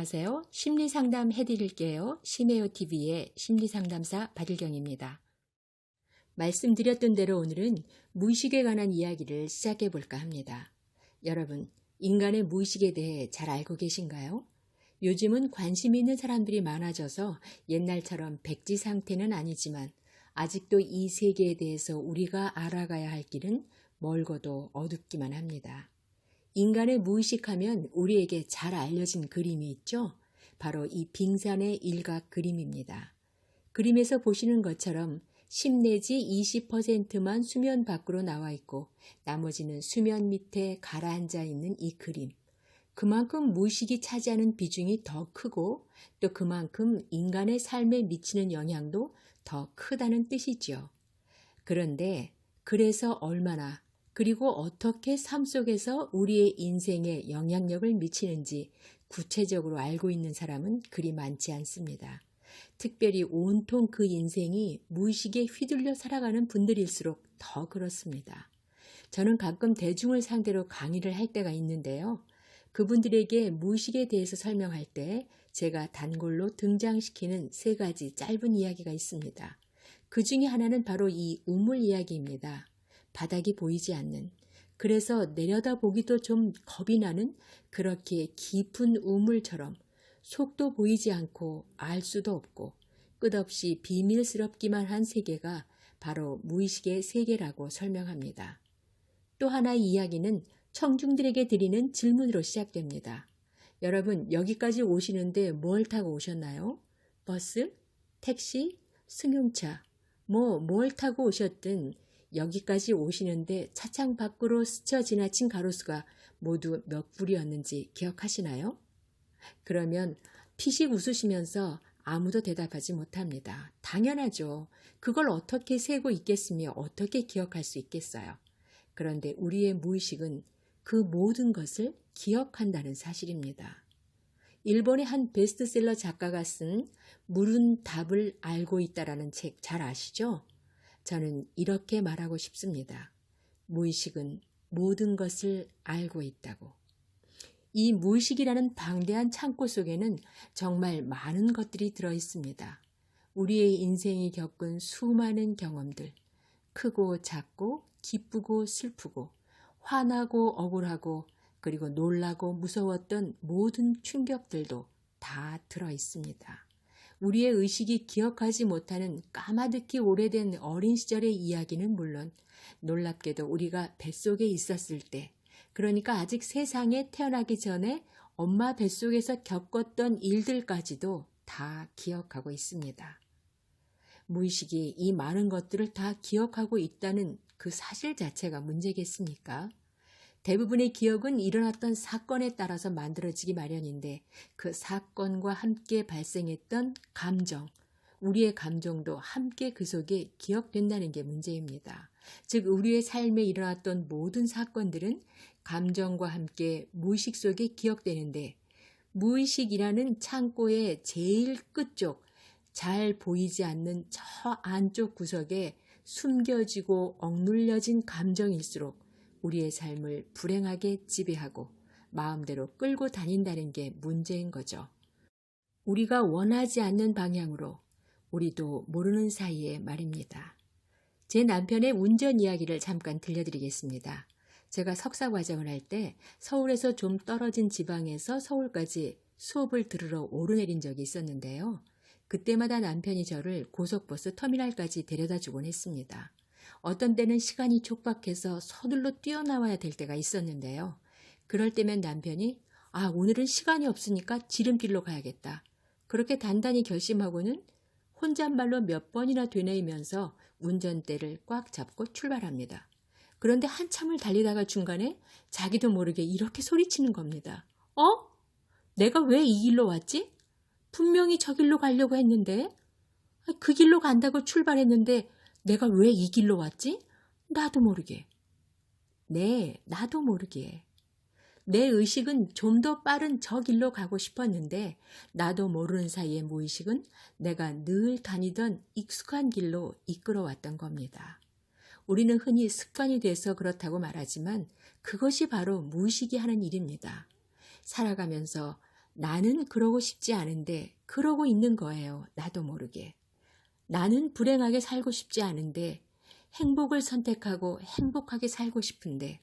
안녕하세요. 심리상담 해드릴게요. 심해요TV의 심리상담사 박일경입니다. 말씀드렸던 대로 오늘은 무의식에 관한 이야기를 시작해 볼까 합니다. 여러분, 인간의 무의식에 대해 잘 알고 계신가요? 요즘은 관심 있는 사람들이 많아져서 옛날처럼 백지 상태는 아니지만 아직도 이 세계에 대해서 우리가 알아가야 할 길은 멀고도 어둡기만 합니다. 인간의 무의식하면 우리에게 잘 알려진 그림이 있죠? 바로 이 빙산의 일각 그림입니다. 그림에서 보시는 것처럼 10 내지 20%만 수면 밖으로 나와 있고 나머지는 수면 밑에 가라앉아 있는 이 그림. 그만큼 무의식이 차지하는 비중이 더 크고 또 그만큼 인간의 삶에 미치는 영향도 더 크다는 뜻이죠. 그런데 그래서 얼마나 그리고 어떻게 삶 속에서 우리의 인생에 영향력을 미치는지 구체적으로 알고 있는 사람은 그리 많지 않습니다. 특별히 온통 그 인생이 무의식에 휘둘려 살아가는 분들일수록 더 그렇습니다. 저는 가끔 대중을 상대로 강의를 할 때가 있는데요. 그분들에게 무의식에 대해서 설명할 때 제가 단골로 등장시키는 3가지 짧은 이야기가 있습니다. 그 중에 하나는 바로 이 우물 이야기입니다. 바닥이 보이지 않는, 그래서 내려다보기도 좀 겁이 나는 그렇게 깊은 우물처럼 속도 보이지 않고 알 수도 없고 끝없이 비밀스럽기만 한 세계가 바로 무의식의 세계라고 설명합니다. 또 하나의 이야기는 청중들에게 드리는 질문으로 시작됩니다. 여러분, 여기까지 오시는데 뭘 타고 오셨나요? 버스? 택시? 승용차? 뭘 타고 오셨든 여기까지 오시는데 차창 밖으로 스쳐 지나친 가로수가 모두 몇 불이었는지 기억하시나요? 그러면 피식 웃으시면서 아무도 대답하지 못합니다. 당연하죠. 그걸 어떻게 세고 있겠으며 어떻게 기억할 수 있겠어요. 그런데 우리의 무의식은 그 모든 것을 기억한다는 사실입니다. 일본의 한 베스트셀러 작가가 쓴 물은 답을 알고 있다라는 책 잘 아시죠? 저는 이렇게 말하고 싶습니다. 무의식은 모든 것을 알고 있다고. 이 무의식이라는 방대한 창고 속에는 정말 많은 것들이 들어 있습니다. 우리의 인생이 겪은 수많은 경험들, 크고 작고 기쁘고 슬프고 화나고 억울하고 그리고 놀라고 무서웠던 모든 충격들도 다 들어 있습니다. 우리의 의식이 기억하지 못하는 까마득히 오래된 어린 시절의 이야기는 물론 놀랍게도 우리가 뱃속에 있었을 때, 그러니까 아직 세상에 태어나기 전에 엄마 뱃속에서 겪었던 일들까지도 다 기억하고 있습니다. 무의식이 이 많은 것들을 다 기억하고 있다는 그 사실 자체가 문제겠습니까? 대부분의 기억은 일어났던 사건에 따라서 만들어지기 마련인데 그 사건과 함께 발생했던 감정, 우리의 감정도 함께 그 속에 기억된다는 게 문제입니다. 즉 우리의 삶에 일어났던 모든 사건들은 감정과 함께 무의식 속에 기억되는데 무의식이라는 창고의 제일 끝쪽, 잘 보이지 않는 저 안쪽 구석에 숨겨지고 억눌려진 감정일수록 우리의 삶을 불행하게 지배하고 마음대로 끌고 다닌다는 게 문제인 거죠. 우리가 원하지 않는 방향으로 우리도 모르는 사이에 말입니다. 제 남편의 운전 이야기를 잠깐 들려드리겠습니다. 제가 석사 과정을 할 때 서울에서 좀 떨어진 지방에서 서울까지 수업을 들으러 오르내린 적이 있었는데요. 그때마다 남편이 저를 고속버스 터미널까지 데려다 주곤 했습니다. 어떤 때는 시간이 촉박해서 서둘러 뛰어나와야 될 때가 있었는데요. 그럴 때면 남편이 오늘은 시간이 없으니까 지름길로 가야겠다. 그렇게 단단히 결심하고는 혼잣말로 몇 번이나 되뇌이면서 운전대를 꽉 잡고 출발합니다. 그런데 한참을 달리다가 중간에 자기도 모르게 이렇게 소리치는 겁니다. 내가 왜 이 길로 왔지? 분명히 저 길로 가려고 했는데 그 길로 간다고 출발했는데 내가 왜 이 길로 왔지? 나도 모르게. 네, 나도 모르게. 내 의식은 좀 더 빠른 저 길로 가고 싶었는데 나도 모르는 사이에 무의식은 내가 늘 다니던 익숙한 길로 이끌어왔던 겁니다. 우리는 흔히 습관이 돼서 그렇다고 말하지만 그것이 바로 무의식이 하는 일입니다. 살아가면서 나는 그러고 싶지 않은데 그러고 있는 거예요. 나도 모르게. 나는 불행하게 살고 싶지 않은데 행복을 선택하고 행복하게 살고 싶은데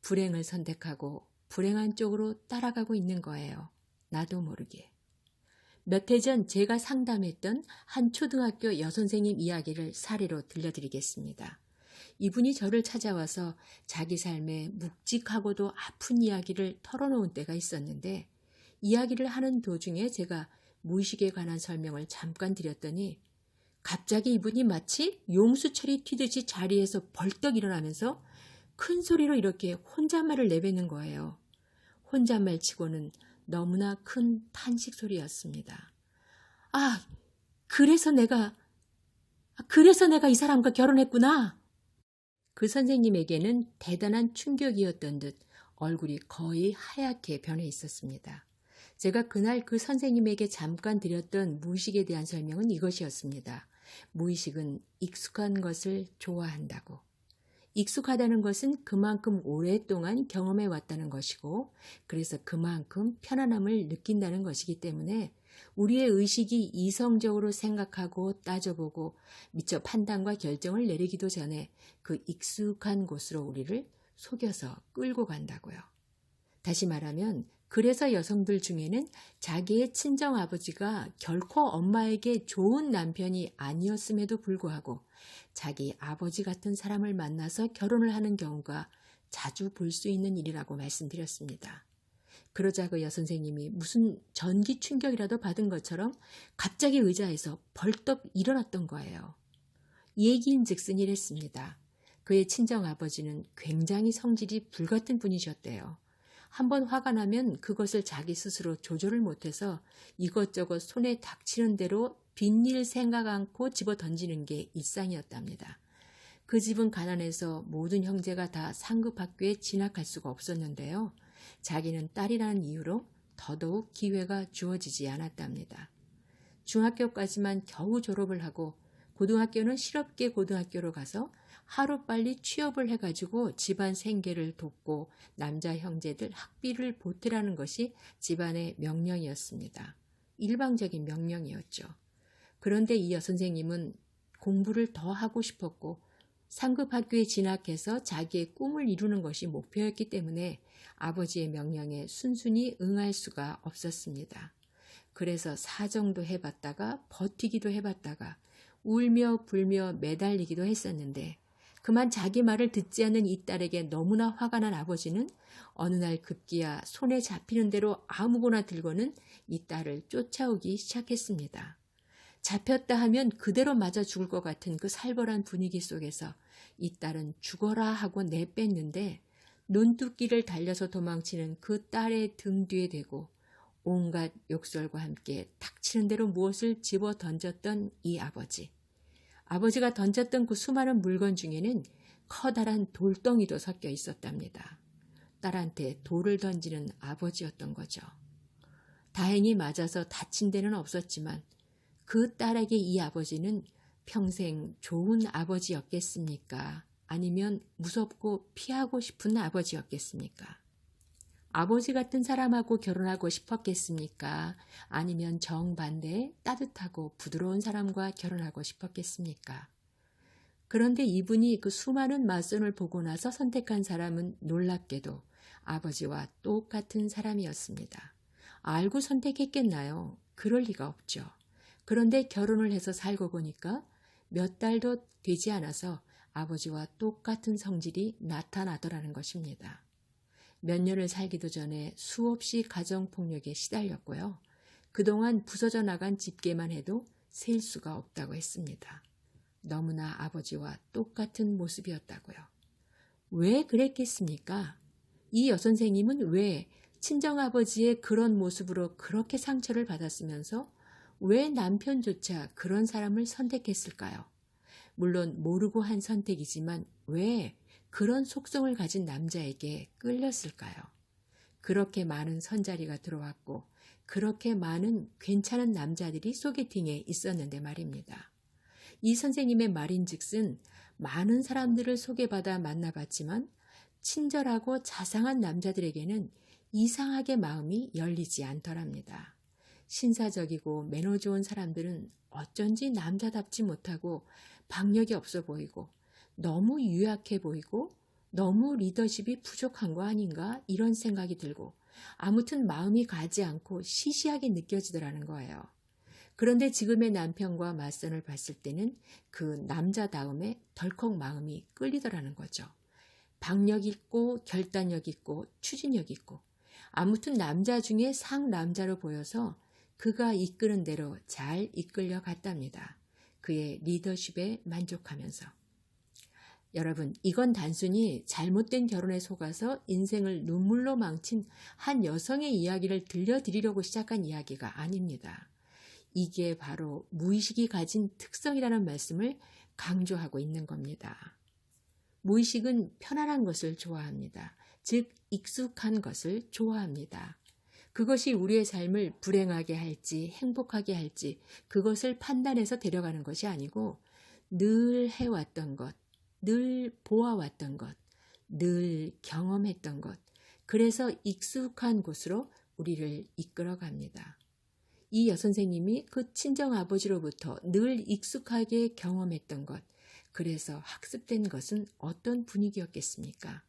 불행을 선택하고 불행한 쪽으로 따라가고 있는 거예요. 나도 모르게. 몇 해 전 제가 상담했던 한 초등학교 여선생님 이야기를 사례로 들려드리겠습니다. 이분이 저를 찾아와서 자기 삶의 묵직하고도 아픈 이야기를 털어놓은 때가 있었는데 이야기를 하는 도중에 제가 무의식에 관한 설명을 잠깐 드렸더니 갑자기 이분이 마치 용수철이 튀듯이 자리에서 벌떡 일어나면서 큰 소리로 이렇게 혼잣말을 내뱉는 거예요. 혼잣말 치고는 너무나 큰 탄식 소리였습니다. 아, 그래서 내가 이 사람과 결혼했구나. 그 선생님에게는 대단한 충격이었던 듯 얼굴이 거의 하얗게 변해 있었습니다. 제가 그날 그 선생님에게 잠깐 드렸던 무의식에 대한 설명은 이것이었습니다. 무의식은 익숙한 것을 좋아한다고. 익숙하다는 것은 그만큼 오랫동안 경험해 왔다는 것이고, 그래서 그만큼 편안함을 느낀다는 것이기 때문에 우리의 의식이 이성적으로 생각하고 따져보고 미처 판단과 결정을 내리기도 전에 그 익숙한 곳으로 우리를 속여서 끌고 간다고요. 다시 말하면 그래서 여성들 중에는 자기의 친정아버지가 결코 엄마에게 좋은 남편이 아니었음에도 불구하고 자기 아버지 같은 사람을 만나서 결혼을 하는 경우가 자주 볼 수 있는 일이라고 말씀드렸습니다. 그러자 그 여선생님이 무슨 전기 충격이라도 받은 것처럼 갑자기 의자에서 벌떡 일어났던 거예요. 얘기인즉슨 이랬습니다. 그의 친정아버지는 굉장히 성질이 불같은 분이셨대요. 한번 화가 나면 그것을 자기 스스로 조절을 못해서 이것저것 손에 닥치는 대로 빈일 생각 않고 집어 던지는 게 일상이었답니다. 그 집은 가난해서 모든 형제가 다 상급 학교에 진학할 수가 없었는데요. 자기는 딸이라는 이유로 더더욱 기회가 주어지지 않았답니다. 중학교까지만 겨우 졸업을 하고 고등학교는 실업계 고등학교로 가서 하루빨리 취업을 해가지고 집안 생계를 돕고 남자 형제들 학비를 보태라는 것이 집안의 명령이었습니다. 일방적인 명령이었죠. 그런데 이 여선생님은 공부를 더 하고 싶었고 상급 학교에 진학해서 자기의 꿈을 이루는 것이 목표였기 때문에 아버지의 명령에 순순히 응할 수가 없었습니다. 그래서 사정도 해봤다가 버티기도 해봤다가 울며 불며 매달리기도 했었는데 그만 자기 말을 듣지 않는 이 딸에게 너무나 화가 난 아버지는 어느 날 급기야 손에 잡히는 대로 아무거나 들고는 이 딸을 쫓아오기 시작했습니다. 잡혔다 하면 그대로 맞아 죽을 것 같은 그 살벌한 분위기 속에서 이 딸은 죽어라 하고 내뺐는데 논두끼를 달려서 도망치는 그 딸의 등 뒤에 대고 온갖 욕설과 함께 닥치는 대로 무엇을 집어 던졌던 이 아버지. 아버지가 던졌던 그 수많은 물건 중에는 커다란 돌덩이도 섞여 있었답니다. 딸한테 돌을 던지는 아버지였던 거죠. 다행히 맞아서 다친 데는 없었지만 그 딸에게 이 아버지는 평생 좋은 아버지였겠습니까? 아니면 무섭고 피하고 싶은 아버지였겠습니까? 아버지 같은 사람하고 결혼하고 싶었겠습니까? 아니면 정반대 따뜻하고 부드러운 사람과 결혼하고 싶었겠습니까? 그런데 이분이 그 수많은 맞선을 보고 나서 선택한 사람은 놀랍게도 아버지와 똑같은 사람이었습니다. 알고 선택했겠나요? 그럴 리가 없죠. 그런데 결혼을 해서 살고 보니까 몇 달도 되지 않아서 아버지와 똑같은 성질이 나타나더라는 것입니다. 몇 년을 살기도 전에 수없이 가정폭력에 시달렸고요. 그동안 부서져 나간 집게만 해도 셀 수가 없다고 했습니다. 너무나 아버지와 똑같은 모습이었다고요. 왜 그랬겠습니까? 이 여선생님은 왜 친정아버지의 그런 모습으로 그렇게 상처를 받았으면서 왜 남편조차 그런 사람을 선택했을까요? 물론 모르고 한 선택이지만 왜 그런 속성을 가진 남자에게 끌렸을까요? 그렇게 많은 선자리가 들어왔고 그렇게 많은 괜찮은 남자들이 소개팅에 있었는데 말입니다. 이 선생님의 말인즉슨 많은 사람들을 소개받아 만나봤지만 친절하고 자상한 남자들에게는 이상하게 마음이 열리지 않더랍니다. 신사적이고 매너 좋은 사람들은 어쩐지 남자답지 못하고 박력이 없어 보이고 너무 유약해 보이고 너무 리더십이 부족한 거 아닌가 이런 생각이 들고 아무튼 마음이 가지 않고 시시하게 느껴지더라는 거예요. 그런데 지금의 남편과 맞선을 봤을 때는 그 남자다움에 덜컥 마음이 끌리더라는 거죠. 박력 있고 결단력 있고 추진력 있고 아무튼 남자 중에 상남자로 보여서 그가 이끄는 대로 잘 이끌려 갔답니다. 그의 리더십에 만족하면서. 여러분, 이건 단순히 잘못된 결혼에 속아서 인생을 눈물로 망친 한 여성의 이야기를 들려드리려고 시작한 이야기가 아닙니다. 이게 바로 무의식이 가진 특성이라는 말씀을 강조하고 있는 겁니다. 무의식은 편안한 것을 좋아합니다. 즉, 익숙한 것을 좋아합니다. 그것이 우리의 삶을 불행하게 할지 행복하게 할지 그것을 판단해서 데려가는 것이 아니고 늘 해왔던 것, 늘 보아왔던 것, 늘 경험했던 것, 그래서 익숙한 곳으로 우리를 이끌어갑니다. 이 여선생님이 그 친정아버지로부터 늘 익숙하게 경험했던 것, 그래서 학습된 것은 어떤 분위기였겠습니까?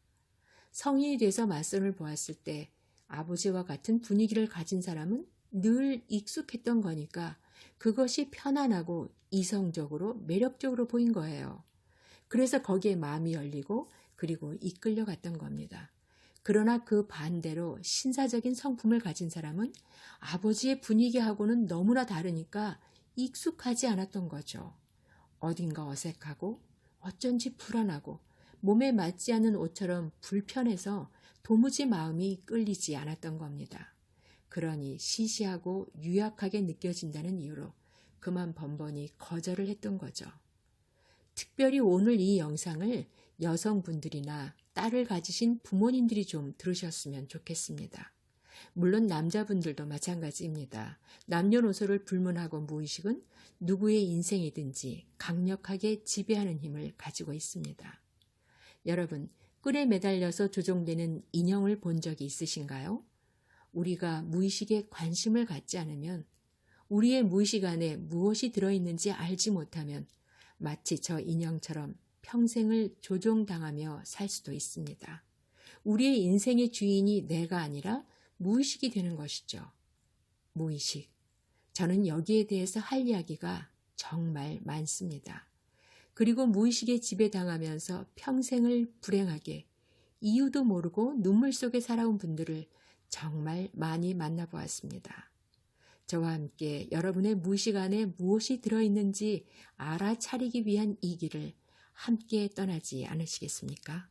성인이 돼서 맞선을 보았을 때 아버지와 같은 분위기를 가진 사람은 늘 익숙했던 거니까 그것이 편안하고 이성적으로 매력적으로 보인 거예요. 그래서 거기에 마음이 열리고 그리고 이끌려갔던 겁니다. 그러나 그 반대로 신사적인 성품을 가진 사람은 아버지의 분위기하고는 너무나 다르니까 익숙하지 않았던 거죠. 어딘가 어색하고 어쩐지 불안하고 몸에 맞지 않는 옷처럼 불편해서 도무지 마음이 끌리지 않았던 겁니다. 그러니 시시하고 유약하게 느껴진다는 이유로 그만 번번이 거절을 했던 거죠. 특별히 오늘 이 영상을 여성분들이나 딸을 가지신 부모님들이 좀 들으셨으면 좋겠습니다. 물론 남자분들도 마찬가지입니다. 남녀노소를 불문하고 무의식은 누구의 인생이든지 강력하게 지배하는 힘을 가지고 있습니다. 여러분, 끈에 매달려서 조종되는 인형을 본 적이 있으신가요? 우리가 무의식에 관심을 갖지 않으면 우리의 무의식 안에 무엇이 들어있는지 알지 못하면 마치 저 인형처럼 평생을 조종당하며 살 수도 있습니다. 우리의 인생의 주인이 내가 아니라 무의식이 되는 것이죠. 무의식. 저는 여기에 대해서 할 이야기가 정말 많습니다. 그리고 무의식에 지배당하면서 평생을 불행하게 이유도 모르고 눈물 속에 살아온 분들을 정말 많이 만나보았습니다. 저와 함께 여러분의 무의식 안에 무엇이 들어있는지 알아차리기 위한 이 길을 함께 떠나지 않으시겠습니까?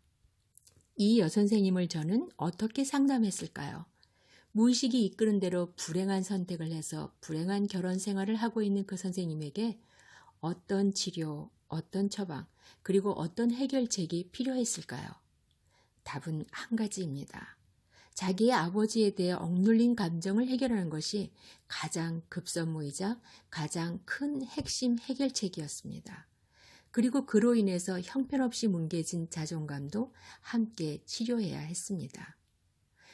이 여선생님을 저는 어떻게 상담했을까요? 무의식이 이끄는 대로 불행한 선택을 해서 불행한 결혼 생활을 하고 있는 그 선생님에게 어떤 치료, 어떤 처방, 그리고 어떤 해결책이 필요했을까요? 답은 한 가지입니다. 자기의 아버지에 대해 억눌린 감정을 해결하는 것이 가장 급선무이자 가장 큰 핵심 해결책이었습니다. 그리고 그로 인해서 형편없이 뭉개진 자존감도 함께 치료해야 했습니다.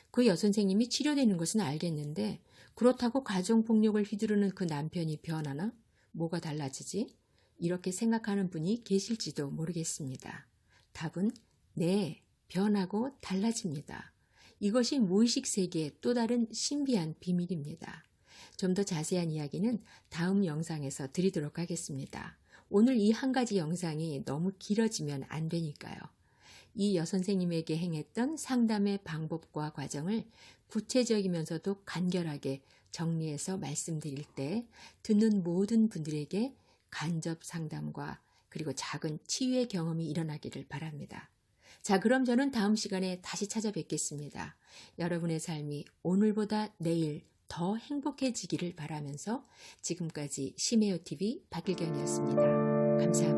그 여선생님이 치료되는 것은 알겠는데 그렇다고 가정폭력을 휘두르는 그 남편이 변하나? 뭐가 달라지지? 이렇게 생각하는 분이 계실지도 모르겠습니다. 답은 네, 변하고 달라집니다. 이것이 무의식 세계의 또 다른 신비한 비밀입니다. 좀 더 자세한 이야기는 다음 영상에서 드리도록 하겠습니다. 오늘 이 한 가지 영상이 너무 길어지면 안 되니까요. 이 여선생님에게 행했던 상담의 방법과 과정을 구체적이면서도 간결하게 정리해서 말씀드릴 때 듣는 모든 분들에게 간접 상담과 그리고 작은 치유의 경험이 일어나기를 바랍니다. 자, 그럼 저는 다음 시간에 다시 찾아뵙겠습니다. 여러분의 삶이 오늘보다 내일 더 행복해지기를 바라면서 지금까지 심해요TV 박일경이었습니다. 감사합니다.